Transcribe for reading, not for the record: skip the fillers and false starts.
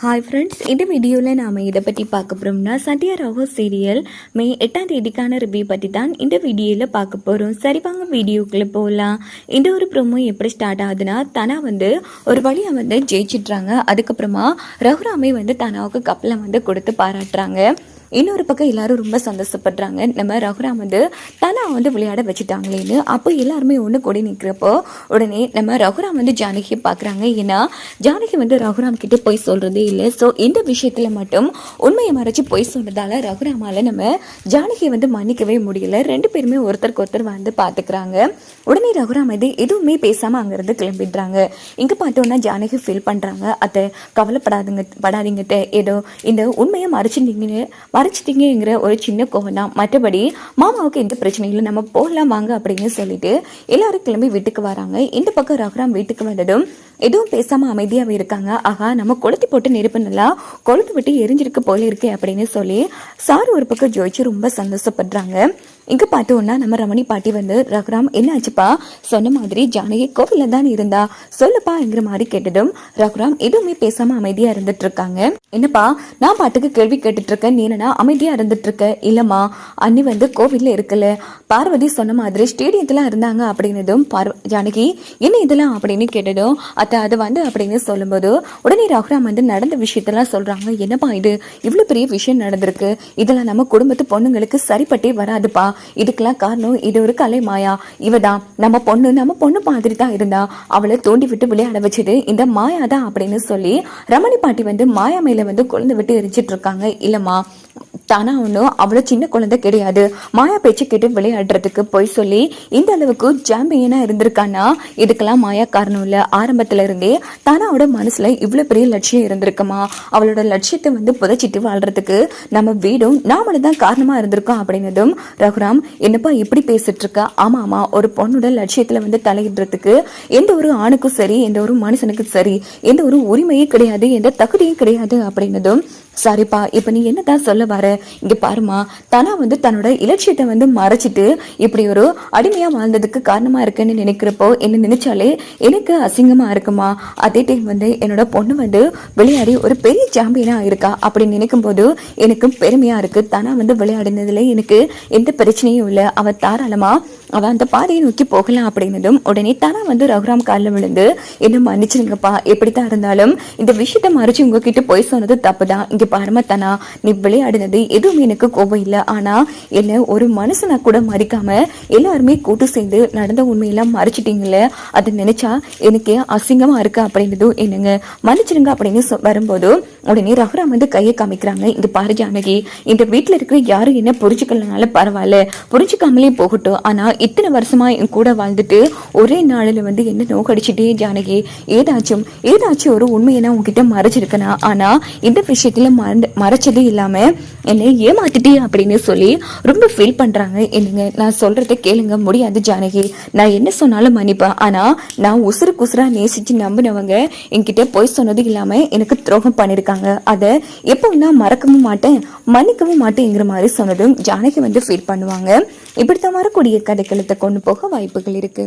Hi friends, இந்த வீடியோவில் நாம் இதை பற்றி பார்க்க போகிறோம்னா சத்யா ராகவ் சீரியல் மே 8ஆம் தேதிக்கான ரிவ்யூ பற்றி தான் இந்த வீடியோவில் பார்க்க போகிறோம். சரி வாங்க வீடியோக்குள்ளே போகலாம். இந்த ஒரு ப்ரோமோ எப்படி ஸ்டார்ட் ஆகுதுன்னா, தனா ஒரு வழியாக ஜெயிச்சிட்றாங்க. அதுக்கப்புறமா ரகுராமே தனாவுக்கு கப்பலை கொடுத்து பாராட்டுறாங்க. இன்னொரு பக்கம் எல்லாரும் ரொம்ப சந்தோஷப்படுறாங்க. நம்ம ரகுராம் தனா விளையாட வச்சுட்டாங்களேன்னு. அப்போ எல்லாருமே ஒன்று கூடி நிற்கிறப்போ உடனே நம்ம ரகுராம் ஜானகியை பார்க்குறாங்க. ஏன்னா ஜானகி ரகுராம் கிட்டே போய் சொல்கிறதே இல்லை. ஸோ இந்த விஷயத்தில் மட்டும் உண்மையை மறைச்சி போய் சொன்னதால் ரகுராமால் நம்ம ஜானகியை மன்னிக்கவே முடியல. ரெண்டு பேருமே ஒருத்தருக்கு ஒருத்தர் பார்த்துக்கிறாங்க. உடனே ரகுராம் எதுவுமே பேசாமல் அங்கேருந்து கிளம்பிடுறாங்க. இங்கே பார்த்தோன்னா ஜானகி ஃபீல் பண்ணுறாங்க. அதை படாதீங்க ஏதோ இந்த உண்மையை மறைச்சிட்டீங்கிற ஒரு சின்ன கோவம் தான், மற்றபடி மாமாவுக்கு எந்த பிரச்சனையும் இல்லை, நம்ம போகலாம் வாங்க அப்படின்னு சொல்லிட்டு எல்லாரும் கிளம்பி வீட்டுக்கு வராங்க. இந்த பக்கம் ரகுராம் வீட்டுக்கு வந்ததும் எதுவும் பேசாமல் அமைதியாகவே இருக்காங்க. ஆகா, நம்ம கொளுத்தி போட்டு நெருப்பு நல்லா கொளுத்து விட்டு எரிஞ்சிருக்கு போல இருக்கு அப்படின்னு சொல்லி சார் ஒரு பக்கம் ஜோதிச்சு ரொம்ப சந்தோஷப்படுறாங்க. இங்கே பார்த்தோன்னா நம்ம ரமணி பாட்டி ரகுராம் என்ன ஆச்சுப்பா, சொன்ன மாதிரி ஜானகி கோவிலில் தான் இருந்தா சொல்லுப்பாங்கிற மாதிரி கேட்டதும் ரகுராம் எதுவுமே பேசாமல் அமைதியாக இருந்துட்டு இருக்காங்க. என்னப்பா, நான் பாட்டுக்கு கேள்வி கேட்டுட்டு இருக்கேன், நீ என்னன்னா அமைதியாக இருந்துட்டு இருக்க? இல்லைம்மா, அன்னி கோவிலில் இருக்கல, பார்வதி சொன்ன மாதிரி ஸ்டேடியத்தில் இருந்தாங்க அப்படின்னதும் ஜானகி என்ன இதெல்லாம் அப்படின்னு கேட்டதும் அது அப்படின்னு சொல்லும்போது உடனே ரகுராம் நடந்த விஷயத்தெல்லாம் சொல்றாங்க. என்னப்பா இது, இவ்வளவு பெரிய விஷயம் நடந்திருக்கு, இதெல்லாம் நம்ம குடும்பத்து பொண்ணுங்களுக்கு சரிப்பட்டே வராதுப்பா. இதுக்கெல்லாம் காரணம் இது ஒரு கலை மாயா. இவதான் நம்ம பொண்ணு மாதிரி தான் இருந்தா, அவளை தோண்டி விட்டு விளையாட வச்சது இந்த மாயா தான் அப்படின்னு சொல்லி ரமணி பாட்டி மாயா மேல குழந்தை விட்டு எரிச்சிட்டு இருக்காங்க. இல்லம்மா, தானா ஒன்றும் அவ்வளோ சின்ன குழந்தை கிடையாது. மாயா பேச்சு கேட்டு விளையாடுறதுக்கு போய் சொல்லி இந்த அளவுக்கு சாம்பியனா இருந்திருக்கானா, இதுக்கெல்லாம் மாயா காரணம் இல்லை. ஆரம்பத்துல இருந்தே தானாவோட மனசுல இவ்வளோ பெரிய லட்சியம் இருந்திருக்குமா, அவளோட லட்சியத்தை புதைச்சிட்டு வாழ்றதுக்கு நம்ம வீடும் நாமளும் தான் காரணமா இருந்திருக்கோம் அப்படின்னதும் ரகுராம் என்னப்பா இப்படி பேசிட்டு இருக்கா? ஆமா, ஒரு பொண்ணோட லட்சியத்துல தலையிடுறதுக்கு எந்த ஒரு ஆணுக்கும் சரி, எந்த ஒரு மனுஷனுக்கும் சரி, எந்த ஒரு உரிமையே கிடையாது, எந்த தகுதியும் கிடையாது அப்படின்னதும் சரிப்பா, இப்ப நீ என்னதான் சொல்ல வர? இங்க பாருமா, தனா தன்னோட இலட்சியத்தை மறைச்சிட்டு இப்படி ஒரு அடிமையா வாழ்ந்ததுக்கு காரணமா இருக்குன்னு நினைக்கிறப்போ என்ன நினைச்சாலே எனக்கு அசிங்கமா இருக்குமா. அதே டைம் என்னோட பொண்ணு விளையாடி ஒரு பெரிய சாம்பியனா இருக்கா அப்படின்னு நினைக்கும் போது எனக்கு பெருமையா இருக்கு. தனா விளையாடினதுல எனக்கு எந்த பிரச்சனையும் இல்லை. அவ தாராளமா அவ அந்த பாதையை நோக்கி போகலாம் அப்படின்னதும் உடனே தனா ரகுராம் காலில் விழுந்து என்ன மன்னிச்சிருங்கப்பா, எப்படித்தான் இருந்தாலும் இந்த விஷயத்த மறைச்சு உங்ககிட்ட போய் சொன்னது தப்புதான். இங்க பாருமா தனா, நீ விளையாடினது எதுவுமே எனக்கு கோபம் இல்லை. ஆனா என்ன ஒரு மனுஷனா கூட மறிக்காம எல்லாருமே கூட்டு சேர்ந்து நடந்த உண்மையெல்லாம் மறைச்சிட்டீங்கல்ல, அதை நினைச்சா எனக்கு அசிங்கமா இருக்கு அப்படின்னதும் என்னங்க மன்னிச்சிருங்க அப்படின்னு வரும்போது உடனே ரகுராம் கையை காமிக்கிறாங்க. இங்க பாரு ஜானகி, இந்த வீட்டுல இருக்கிற யாரும் என்ன புரிஞ்சுக்கலனால பரவாயில்ல, புரிஞ்சுக்காமலே போகட்டும். ஆனா இத்தனை வருஷமா என் கூட வாழ்ந்துட்டு ஒரே நாளில் என்ன நோக்கடிச்சுட்டே ஜானகி, ஏதாச்சும் ஒரு உண்மையை நான் உங்ககிட்ட மறைச்சிருக்கனா, ஆனா இந்த விஷயத்துல மறைச்சதே இல்லாம என்னை ஏமாத்திட்டே அப்படின்னு சொல்லி ரொம்ப ஃபீல் பண்றாங்க. என்னங்க, நான் சொல்றதை கேளுங்க. முடியாது ஜானகி, நான் என்ன சொன்னாலும் மன்னிப்பேன். ஆனா நான் உசுரா நேசிச்சு நம்பினவங்க என்கிட்ட போய் சொன்னது இல்லாம எனக்கு துரோகம் பண்ணிருக்காங்க. அதை எப்பவும் நான் மறக்கவும் மாட்டேன், மன்னிக்கவும் மாட்டேங்கிற மாதிரி சொன்னதும் ஜானகி ஃபீல் பண்ணுவாங்க. இப்படித்தான் வரக்கூடிய கதைக்களத்தை கொண்டு போக வாய்ப்புகள் இருக்கு.